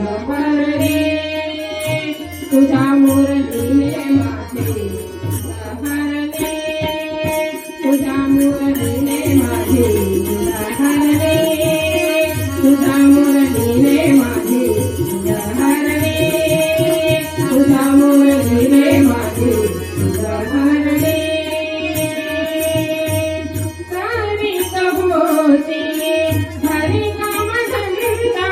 हरणे तुझ्या मुरलीने माझे हरणे तुझ्या मुरलीने माझे हरणे तुझ्या मुरलीने माझे हरणे तुझ्या मुरलीने माझे हरणे करीत होती हरी काम धंदा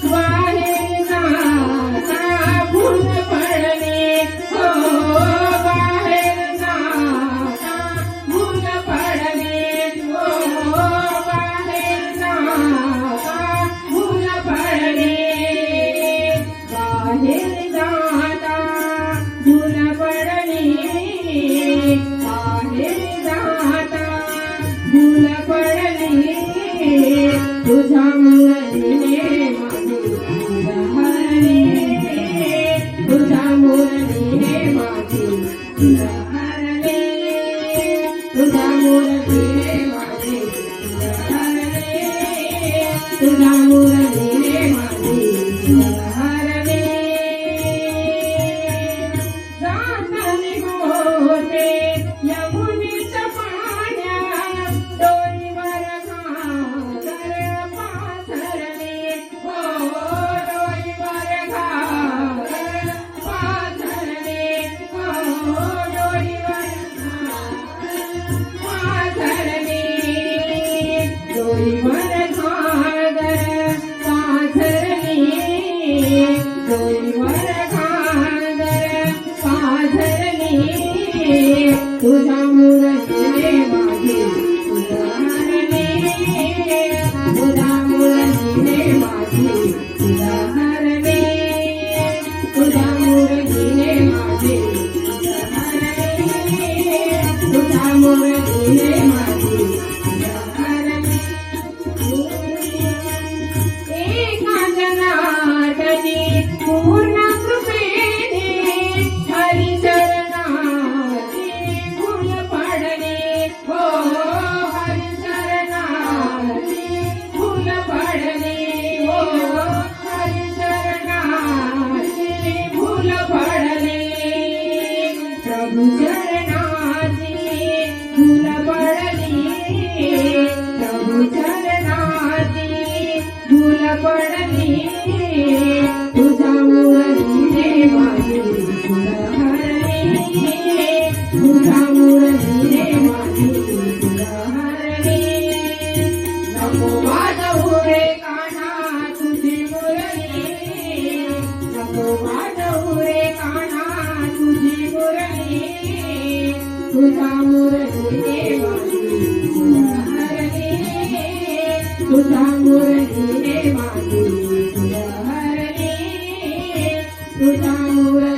बाहेर जाता भूल पडले हो बाहेर जाता भूल पडले हो बाहेर जाता भूल पडले बाहेर जाता भूल पडले बाहेर जाता भूल पडले तुझ्या मुरलीने माझे हरणे तुझ्या मुरलीने माझे हरणे तुझ्या मुरलीने माझे हरणे तुझ्या मुरलीने माझे हरणे जाताने होते यमुनेच्या पाण्यात डोईवर घागर पाथरणे हो डोईवर घागर पाथरणे हो डोईवर पाथरणे डोईवर घागर पाथरणे डोईवर घागर पाथरणे तुझ्या मुरलीने माझे हरणे तुझ्या मुरलीने माझे हरणे तुझ्या मुरलीने माझे हरणे तुझ्या मुरलीने माझे हरणे एका जनार्दनी पूर्ण कृपेने हरी चरणाची फुल पडले हो हरी चरणाची फुल पडले हो हरी चरणाची फुल पडले प्रभु चरणाची फुल पडली प्रभु चरणाची फुल पडली तुझ्या मुरलीने माझे हरणे तुझ्या मुरलीने माझे हरणे नको वाजवू रे कान्हा तुझी मुरली नको वाजवू रे कान्हा तुझी मुरली तुझ्या मुरलीने माझे हरणे तुझ्या मुरलीने माझे हरणे तुझ्या मुरली